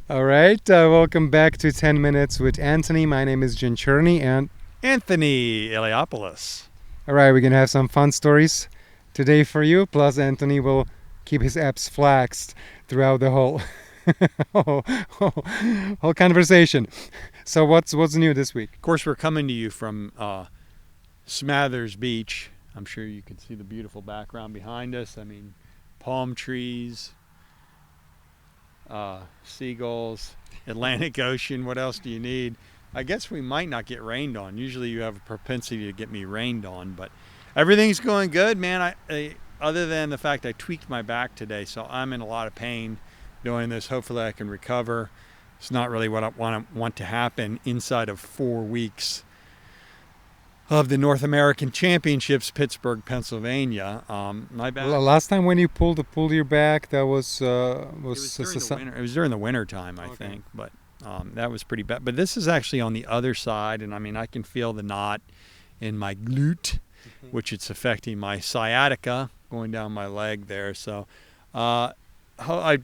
All right, welcome back to 10 Minutes with Anthony. My name is Jen Cherney, and Anthony Eliopoulos. all right, we're gonna have some fun stories today for you. Plus, Anthony will keep his abs flexed throughout the whole whole, whole conversation. So, what's new this week? Of course, we're coming to you from Smathers Beach. I'm sure you can see the beautiful background behind us. I mean, palm trees, seagulls, Atlantic Ocean. What else do you need? I guess we might not get rained on. Usually you have a propensity to get me rained on, but everything's going good, man. Other than the fact I tweaked my back today, so I'm in a lot of pain doing this. Hopefully I can recover. It's not really what I want to happen inside of 4 weeks of the North American Championships, Pittsburgh, Pennsylvania. My back. Last time when you pulled your back, that was It was during the winter. It was during the winter time, I think, but that was pretty bad. But this is actually on the other side, and I mean I can feel the knot in my glute, which it's affecting my sciatica going down my leg there. So I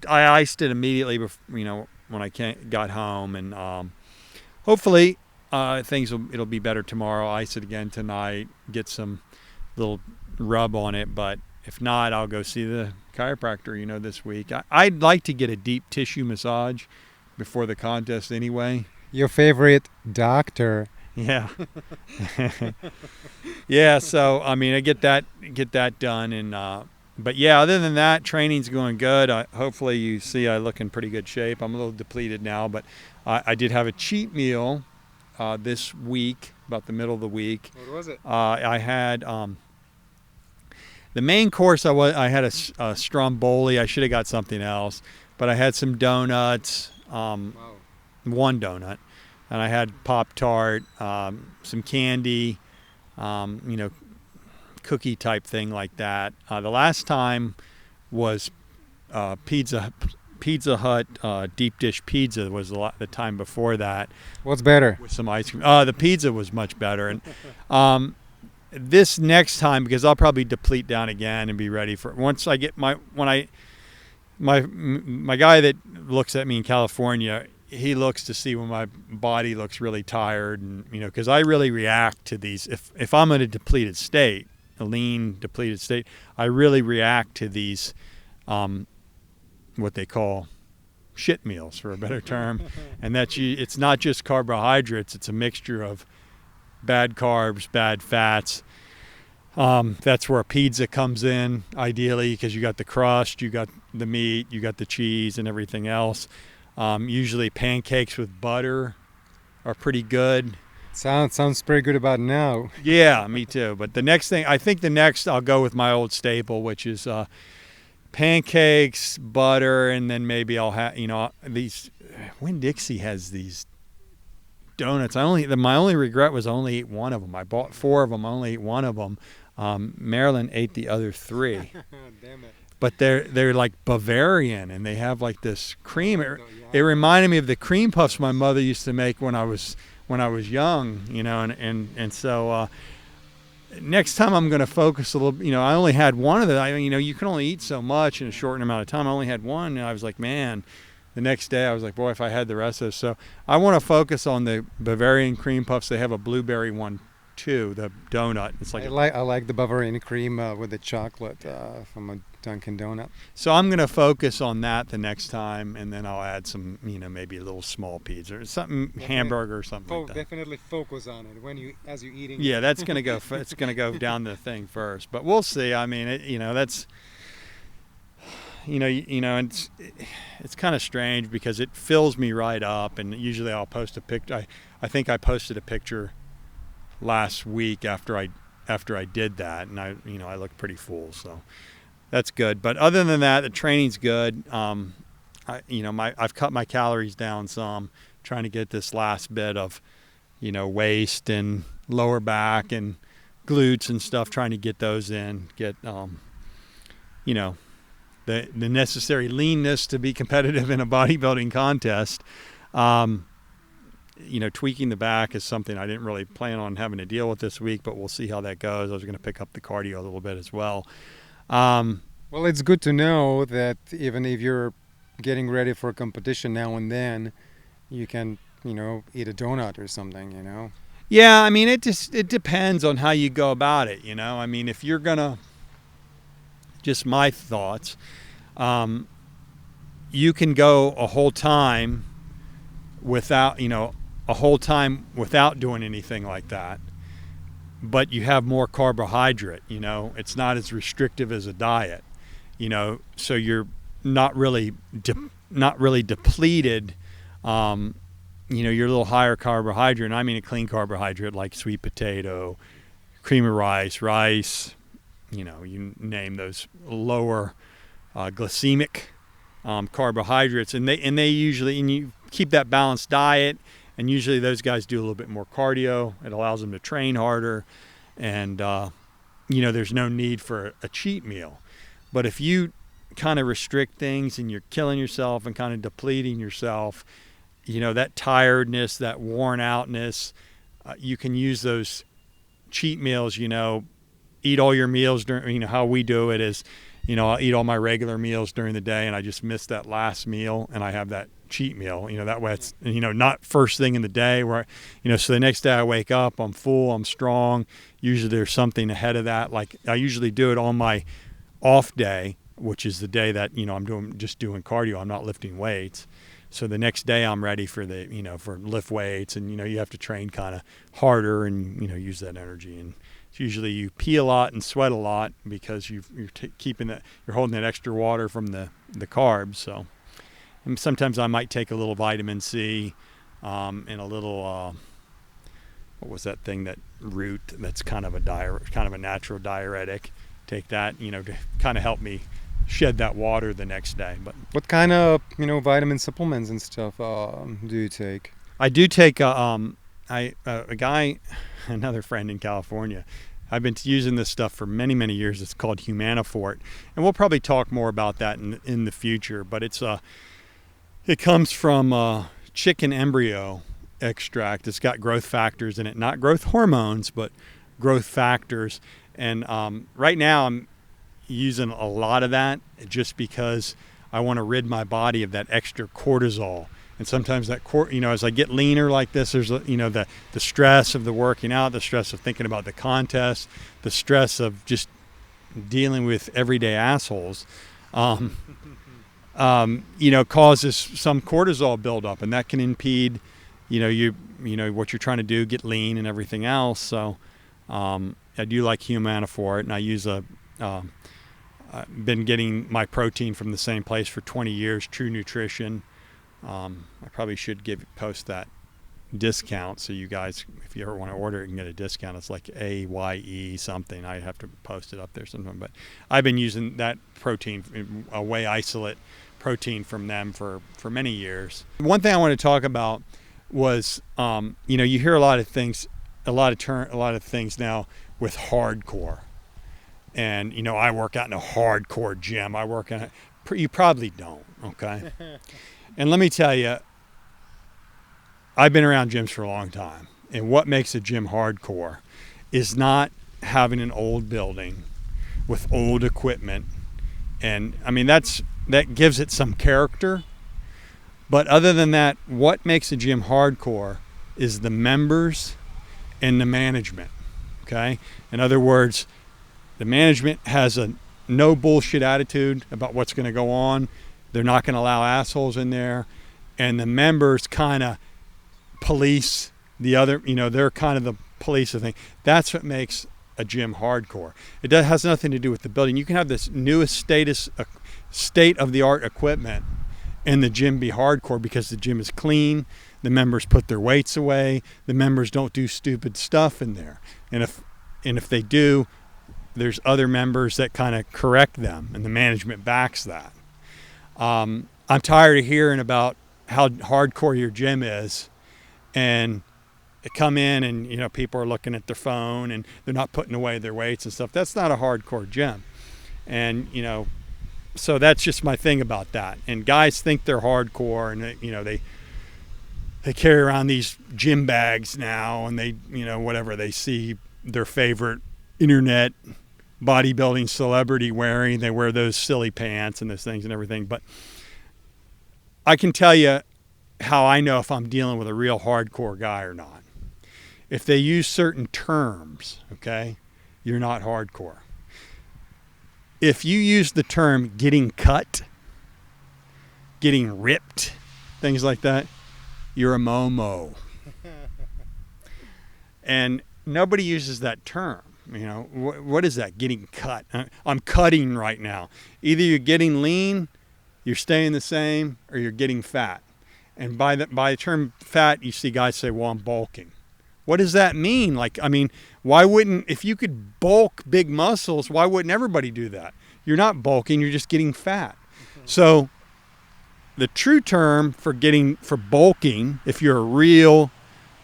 iced it immediately before, when I got home, and hopefully it'll be better tomorrow. Ice it again tonight, get some little rub on it, but if not, I'll go see the chiropractor, this week. I'd like to get a deep tissue massage before the contest anyway. your favorite doctor. Yeah. Yeah, so I mean, I get that done, and but yeah, other than that, training's going good. Hopefully you see I look in pretty good shape. I'm a little depleted now, but I did have a cheat meal this week, about the middle of the week. What was it? I had the main course. I had a stromboli. I should have got something else, but I had some donuts. Wow. One donut, and I had Pop-Tart, some candy, cookie type thing like that. The last time was Pizza Hut deep dish pizza was the time before that What's better? with some ice cream. The pizza was much better, and this next time, because I'll probably deplete down again and be ready for once I get my guy that looks at me in California. He looks to see when my body looks really tired, and because I really react to these. If I'm in a depleted state, a lean depleted state, I really react to these, what they call shit meals, for a better term, and it's not just carbohydrates; it's a mixture of bad carbs, bad fats. That's where a pizza comes in, ideally, because you got the crust, you got the meat, you got the cheese, and everything else. Usually pancakes with butter are pretty good. Sounds pretty good about now. Yeah, me too. But I think the next I'll go with my old staple, which is pancakes, butter, and then maybe I'll have these. Winn-Dixie has these donuts. My only regret was I only ate one of them. I bought 4 of them. I only ate one of them. Marilyn ate the other 3. Damn it. But they're like Bavarian, and they have like this cream. It reminded me of the cream puffs my mother used to make when I was young, and so next time I'm going to focus a little. I only had one of them. You can only eat so much in a short amount of time. I only had one, and I was like, man. The next day, I was like, boy, if I had the rest of this. So I want to focus on the Bavarian cream puffs. They have a blueberry one too, the donut. It's like I like the Bavarian cream with the chocolate from a Dunkin' Donut. So I'm going to focus on that the next time, and then I'll add some, maybe a little small pizza or something, hamburger or something like that. Definitely focus on it as you're eating. Yeah, that's going to go. It's going to go down the thing first, but we'll see. I mean, that's. It's kind of strange because it fills me right up, and usually I'll post a picture. I think I posted a picture last week after I did that, and I look pretty full, so that's good. But other than that, the training's good. I've cut my calories down some, trying to get this last bit of, waist and lower back and glutes and stuff, trying to get those in, get the necessary leanness to be competitive in a bodybuilding contest. Tweaking the back is something I didn't really plan on having to deal with this week, but we'll see how that goes. I was going to pick up the cardio a little bit as well. Well, it's good to know that even if you're getting ready for a competition now and then, you can, eat a donut or something. Yeah, I mean, it depends on how you go about it. I mean, if you're gonna, just my thoughts, you can go a whole time without doing anything like that, but you have more carbohydrate. It's not as restrictive as a diet. So you're not really depleted. You're a little higher carbohydrate, and I mean a clean carbohydrate like sweet potato, cream of rice, you name those lower glycemic carbohydrates, and they usually, and you keep that balanced diet, and usually those guys do a little bit more cardio. It allows them to train harder, and there's no need for a cheat meal. But if you kind of restrict things and you're killing yourself and kind of depleting yourself, that tiredness, that worn outness, you can use those cheat meals. Eat all your meals during, how we do it is, I'll eat all my regular meals during the day, and I just miss that last meal, and I have that cheat meal. That way it's, not first thing in the day where, so the next day I wake up, I'm full, I'm strong. Usually there's something ahead of that. Like I usually do it on my off day, which is the day that, I'm doing cardio. I'm not lifting weights. So the next day I'm ready for for lift weights, and, you have to train kind of harder and, use that energy. And usually you pee a lot and sweat a lot because you're holding that extra water from the carbs. So, and sometimes I might take a little vitamin C, and a little, what was that thing, that root that's kind of a natural diuretic. Take that, to kind of help me shed that water the next day. But what kind of vitamin supplements and stuff do you take? I do take a guy, another friend in California. I've been using this stuff for many, many years. It's called Humanifort, and we'll probably talk more about that in the future. But it comes from chicken embryo extract. It's got growth factors in it, not growth hormones, but growth factors. And right now I'm using a lot of that just because I want to rid my body of that extra cortisol. And sometimes that as I get leaner like this, there's the stress of the working out, the stress of thinking about the contest, the stress of just dealing with everyday assholes, causes some cortisol buildup, and that can impede, what you're trying to do, get lean and everything else. So I do like Humanifort, and I use I've been getting my protein from the same place for 20 years, True Nutrition. I probably should post that discount so you guys, if you ever want to order it, you can get a discount. It's like AYE something. I have to post it up there sometime. But I've been using that protein, a whey isolate protein from them for many years. One thing I want to talk about was, you hear a lot of things now with hardcore. And, I work out in a hardcore gym. I work in you probably don't, okay? And let me tell you, I've been around gyms for a long time. And what makes a gym hardcore is not having an old building with old equipment. And, I mean, that gives it some character. But other than that, what makes a gym hardcore is the members and the management, okay? In other words, the management has a no bullshit attitude about what's going to go on. They're not going to allow assholes in there. And the members kind of police the other, they're kind of the police of the thing. That's what makes a gym hardcore. It has nothing to do with the building. You can have this newest state-of-the-art equipment and the gym be hardcore because the gym is clean. The members put their weights away. The members don't do stupid stuff in there. And if they do, there's other members that kind of correct them, and the management backs that. I'm tired of hearing about how hardcore your gym is, and they come in and people are looking at their phone and they're not putting away their weights and stuff. That's not a hardcore gym. And so that's just my thing about that. And guys think they're hardcore, and they carry around these gym bags now, and they whatever they see their favorite internet bodybuilding celebrity wearing, they wear those silly pants and those things and everything. But I can tell you how I know if I'm dealing with a real hardcore guy or not. If they use certain terms, okay, you're not hardcore. If you use the term getting cut, getting ripped, things like that, you're a momo. And nobody uses that term. You know, what is that? Getting cut. I'm cutting right now. Either you're getting lean, you're staying the same, or you're getting fat. And by the term fat, you see guys say, well, I'm bulking. What does that mean? Like, I mean, why wouldn't, if you could bulk big muscles, why wouldn't everybody do that? You're not bulking, you're just getting fat. So the true term for bulking, if you're a real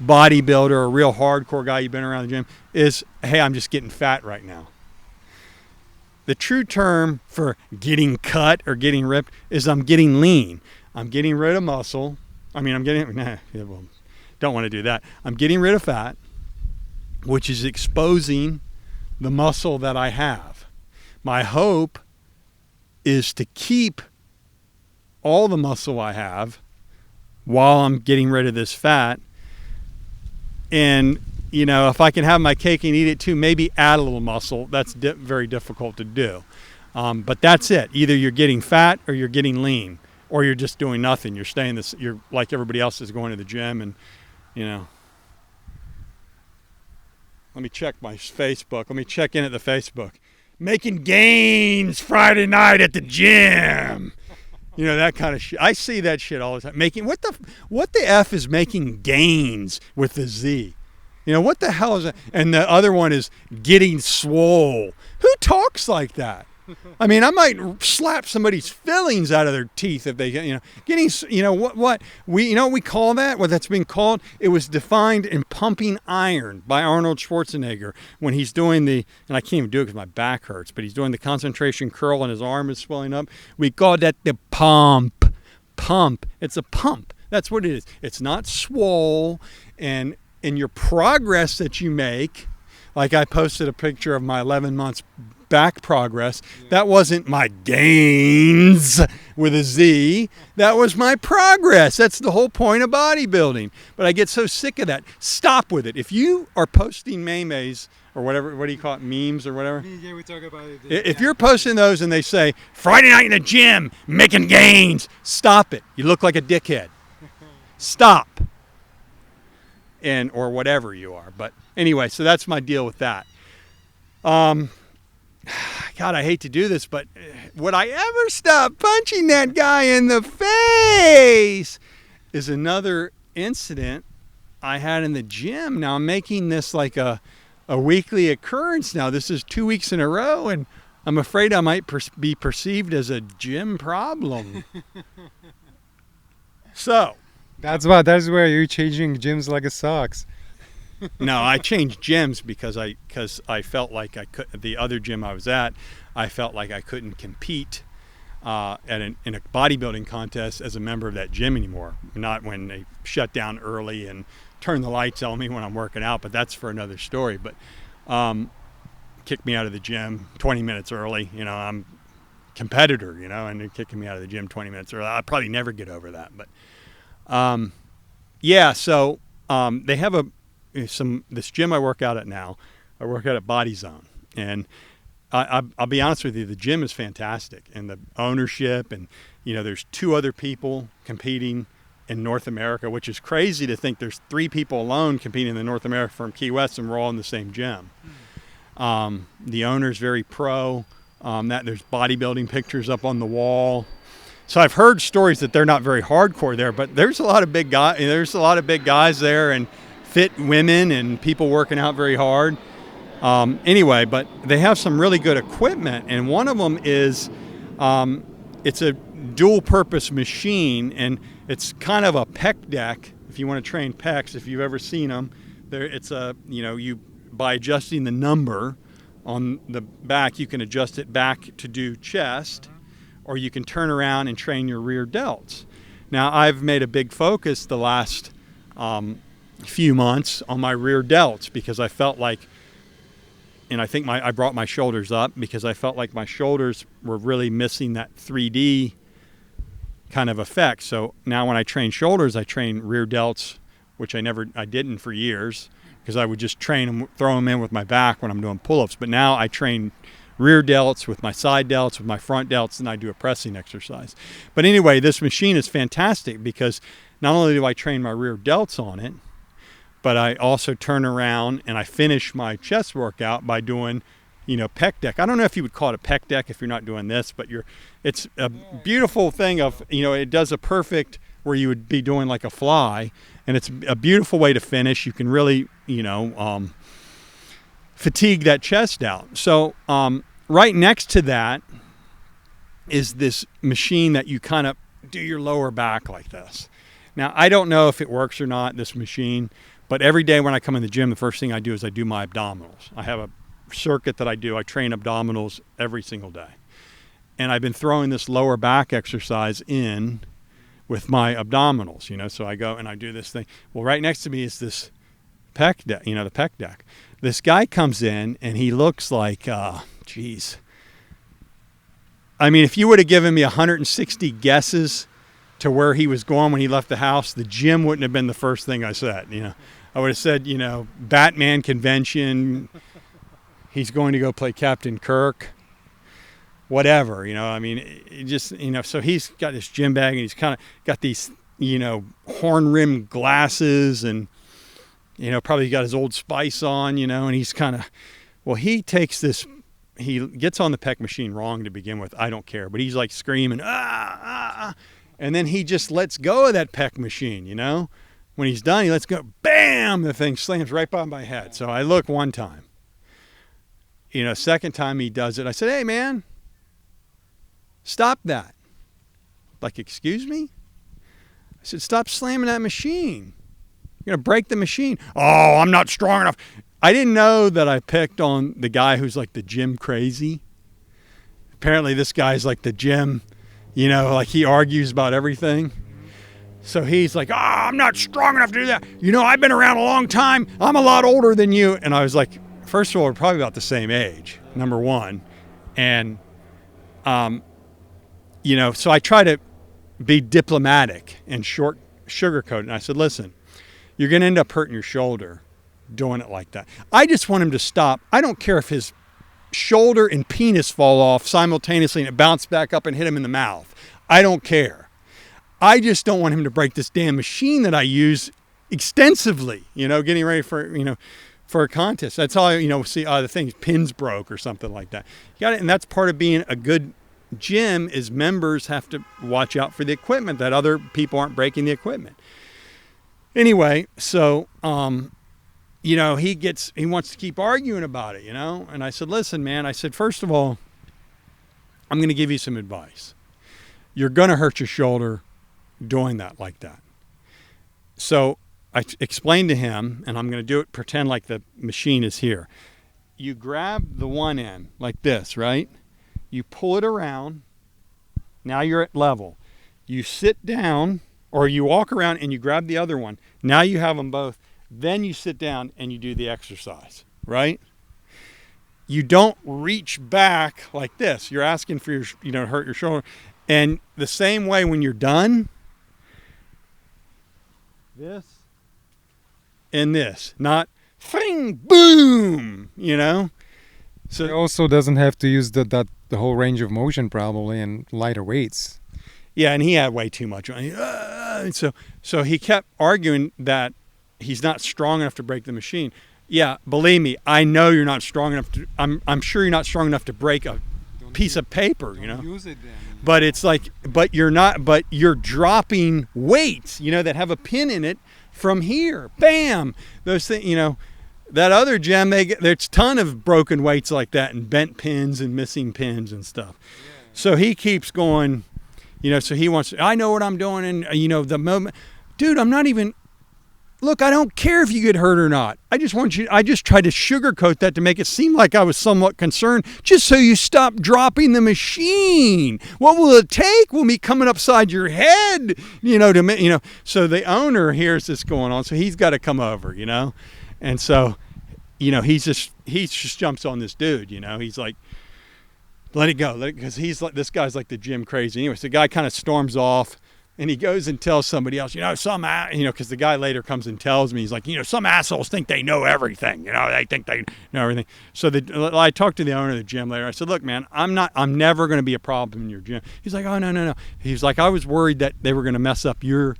bodybuilder, a real hardcore guy, you've been around the gym, is, hey, I'm just getting fat right now. The true term for getting cut or getting ripped is I'm getting lean. I'm getting rid of muscle. Don't want to do that. I'm getting rid of fat, which is exposing the muscle that I have. My hope is to keep all the muscle I have while I'm getting rid of this fat. And, you know, if I can have my cake and eat it too, maybe add a little muscle. That's very difficult to do. But that's it. Either you're getting fat or you're getting lean, or you're just doing nothing. You're staying this. You're like everybody else is going to the gym, and you know. Let me check my Facebook. Let me check in at the Facebook. Making gains Friday night at the gym. You know, that kind of shit. I see that shit all the time. What the F is making gains with the Z? You know, what the hell is that? And the other one is getting swole. Who talks like that? I mean, I might slap somebody's fillings out of their teeth if they, you know, getting, you know, what we call that, what that's been called. It was defined in Pumping Iron by Arnold Schwarzenegger when he's doing and I can't even do it because my back hurts, but he's doing the concentration curl and his arm is swelling up. We call that the pump. It's a pump. That's what it is. It's not swole. And in your progress that you make, like I posted a picture of my 11 months back progress. That wasn't my gains with a Z. That was my progress. That's the whole point of bodybuilding. But I get so sick of that. Stop with it. If you are posting memes or whatever, what do you call it, memes or whatever? Yeah, we talk about it. If you're posting those and they say, Friday night in the gym, making gains, stop it. You look like a dickhead. Stop. Or whatever you are. But anyway, so that's my deal with that. God, I hate to do this, but would I ever stop punching that guy in the face? Is another incident I had in the gym. Now I'm making this like a weekly occurrence now. This is 2 weeks in a row, and I'm afraid I might be perceived as a gym problem. So that's where you're changing gyms like a socks. No, I changed gyms because I felt like I could. The other gym I was at, I felt like I couldn't compete in a bodybuilding contest as a member of that gym anymore. Not when they shut down early and turn the lights on me when I'm working out, but that's for another story. But kicked me out of the gym 20 minutes early. You know, I'm a competitor, you know, and they're kicking me out of the gym 20 minutes early. I'll probably never get over that. But yeah, so they have this gym I work out at now. I work out at Body Zone, and I'll be honest with you, the gym is fantastic, and the ownership, and you know, there's 2 other people competing in North America, which is crazy to think there's 3 people alone competing in North America from Key West, and we're all in the same gym. The owner's very pro. That there's bodybuilding pictures up on the wall. So I've heard stories that they're not very hardcore there, but there's a lot of big guys. There's a lot of big guys there, and fit women and people working out very hard. Anyway, but they have some really good equipment, and one of them is it's a dual-purpose machine, and it's kind of a pec deck. If you want to train pecs, if you've ever seen them, it's a by adjusting the number on the back, you can adjust it back to do chest, or you can turn around and train your rear delts. Now, I've made a big focus the last few months on my rear delts because I felt like, and I think I brought my shoulders up because I felt like my shoulders were really missing that 3D kind of effect. So now when I train shoulders, I train rear delts, which I didn't for years, because I would just train them, throw them in with my back when I'm doing pull-ups. But now I train rear delts with my side delts, with my front delts, and I do a pressing exercise. But anyway, this machine is fantastic because not only do I train my rear delts on it, but I also turn around and I finish my chest workout by doing, pec deck. I don't know if you would call it a pec deck if you're not doing this, but it's a beautiful thing of, it does a perfect where you would be doing like a fly, and it's a beautiful way to finish. You can really, fatigue that chest out. So right next to that is this machine that you kind of do your lower back like this. Now, I don't know if it works or not, this machine, but every day when I come in the gym, the first thing I do is I do my abdominals. I have a circuit that I do. I train abdominals every single day. And I've been throwing this lower back exercise in with my abdominals, so I go and I do this thing. Well, right next to me is this pec deck, the pec deck. This guy comes in and he looks like, geez. I mean, if you would have given me 160 guesses to where he was going when he left the house, the gym wouldn't have been the first thing I said. I would have said, Batman convention. He's going to go play Captain Kirk. Whatever, I mean, it just, so he's got this gym bag and he's kind of got these, horn rimmed glasses and, probably got his Old Spice on, and he's kind of, well, he takes this, he gets on the pec machine wrong to begin with. I don't care, but he's like screaming, and then he just lets go of that pec machine, when he's done, he lets go, bam, the thing slams right by my head. So I look one time, second time he does it, I said, hey man, stop that. Like, excuse me? I said, stop slamming that machine. You're going to break the machine. Oh, I'm not strong enough. I didn't know that I picked on the guy who's like the gym crazy. Apparently this guy's like the gym, like he argues about everything. So he's like, I'm not strong enough to do that. I've been around a long time. I'm a lot older than you. And I was like, first of all, we're probably about the same age, number one. And, so I try to be diplomatic and sugarcoat. And I said, listen, you're going to end up hurting your shoulder doing it like that. I just want him to stop. I don't care if his shoulder and penis fall off simultaneously and it bounce back up and hit him in the mouth. I don't care. I just don't want him to break this damn machine that I use extensively, getting ready for a contest. That's all, see, the thing, pins broke or something like that. You got it. And that's part of being a good gym is members have to watch out for the equipment, that other people aren't breaking the equipment. Anyway, so, he wants to keep arguing about it, and I said, listen, man, I said, first of all, I'm going to give you some advice. You're going to hurt your shoulder doing that like that. So I explained to him, and I'm going to do it, pretend like the machine is here. You grab the one end like this, right? You pull it around. Now you're at level. You sit down, or you walk around and you grab the other one. Now you have them both. Then you sit down and you do the exercise, right? You don't reach back like this. You're asking for your, hurt your shoulder. And the same way when you're done, this and this, not fling, boom, So It also doesn't have to use the whole range of motion probably and lighter weights. Yeah, and he had way too much. And so he kept arguing that he's not strong enough to break the machine. Yeah, believe me, I know you're not strong enough to. I'm sure you're not strong enough to break a piece of paper. Use it then. But it's like, but you're not. But you're dropping weights, that have a pin in it from here. Bam, those things. That other gym, there's a ton of broken weights like that and bent pins and missing pins and stuff. Yeah. So he keeps going. So he wants. I know what I'm doing, and the moment, dude, I'm not even. Look, I don't care if you get hurt or not. I just tried to sugarcoat that to make it seem like I was somewhat concerned, just so you stop dropping the machine. What will it take? Will me coming upside your head, So the owner hears this going on, so he's got to come over, And so, he just jumps on this dude, He's like, let it go, because he's like, this guy's like the gym crazy. Anyway, so the guy kind of storms off, and he goes and tells somebody else, because the guy later comes and tells me, he's like, some assholes think they know everything. They think they know everything. So I talked to the owner of the gym later. I said, look, man, I'm never going to be a problem in your gym. He's like, oh, no. He's like, I was worried that they were going to mess up your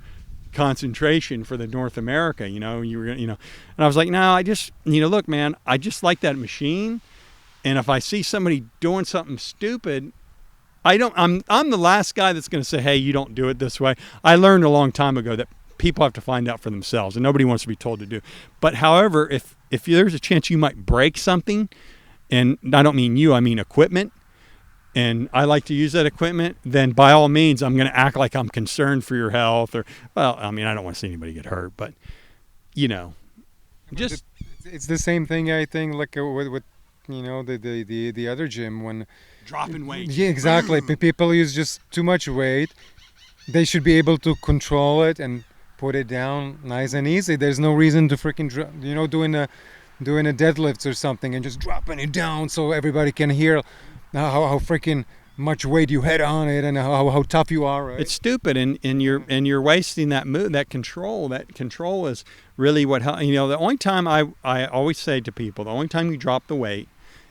concentration for the North America, you were going to, and I was like, no, I just, look, man, I just like that machine. And if I see somebody doing something stupid, I'm the last guy that's going to say, hey, you don't do it this way. I learned a long time ago that people have to find out for themselves, and nobody wants to be told to do. But however, if there's a chance you might break something, and I don't mean you, I mean equipment, and I like to use that equipment, then by all means, I'm going to act like I'm concerned for your health. Or, well, I mean, I don't want to see anybody get hurt, but, just... It's the same thing, I think, like with the other gym when... dropping weight. Yeah, exactly. People use just too much weight. They should be able to control it and put it down nice and easy. There's no reason to freaking doing a deadlifts or something and just dropping it down so everybody can hear how freaking much weight you had on it and how tough you are. Right? It's stupid, and you're wasting that move, that control. That control is really what the only time I always say to people, the only time you drop the weight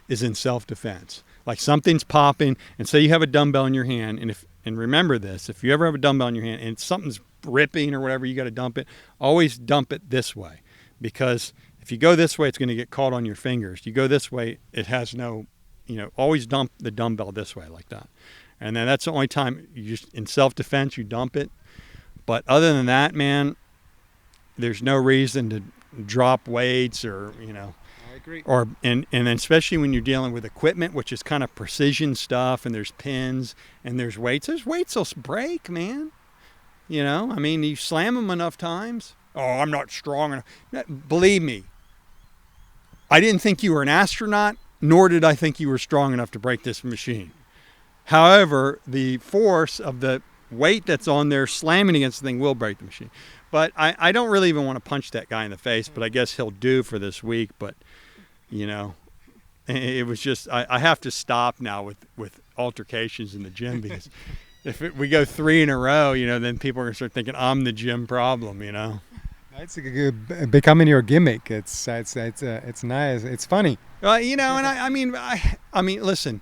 is in self-defense. Like something's popping, and say you have a dumbbell in your hand, and remember this: if you ever have a dumbbell in your hand and something's ripping or whatever, you got to dump it. Always dump it this way, because if you go this way, it's going to get caught on your fingers. You go this way, it has no, always dump the dumbbell this way like that, and then that's the only time you just in self-defense you dump it. But other than that, man, there's no reason to drop weights or and then especially when you're dealing with equipment, which is kind of precision stuff, and there's pins and there's weights. There's weights will break, man. I mean, you slam them enough times. Oh, I'm not strong enough. Believe me, I didn't think you were an astronaut, nor did I think you were strong enough to break this machine. However, the force of the weight that's on there slamming against the thing will break the machine. But I don't really even want to punch that guy in the face, but I guess he'll do for this week. But it was just, I have to stop now with altercations in the gym, because if we go 3 in a row, then people are going to start thinking I'm the gym problem, It's becoming your gimmick. It's nice. It's funny. And I mean, listen,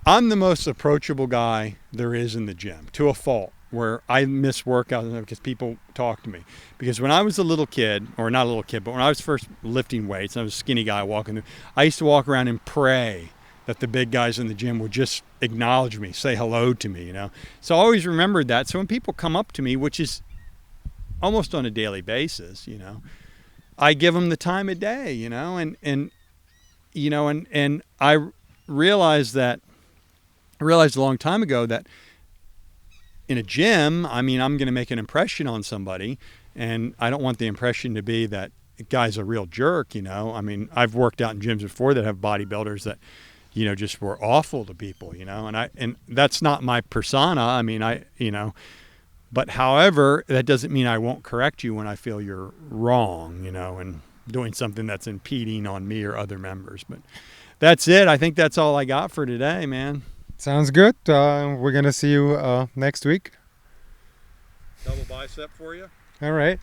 I'm the most approachable guy there is in the gym, to a fault, where I miss workouts because people talk to me. Because when I was a little kid, or not a little kid, but when I was first lifting weights, I was a skinny guy walking through, I used to walk around and pray that the big guys in the gym would just acknowledge me, say hello to me, So I always remembered that. So when people come up to me, which is almost on a daily basis, I give them the time of day, and I realized a long time ago that in a gym, I mean, I'm going to make an impression on somebody, and I don't want the impression to be that the guy's a real jerk, I mean, I've worked out in gyms before that have bodybuilders that, just were awful to people, and that's not my persona. I mean, but however, that doesn't mean I won't correct you when I feel you're wrong, and doing something that's impeding on me or other members. But that's it. I think that's all I got for today, man. Sounds good. We're going to see you next week. Double bicep for you. All right.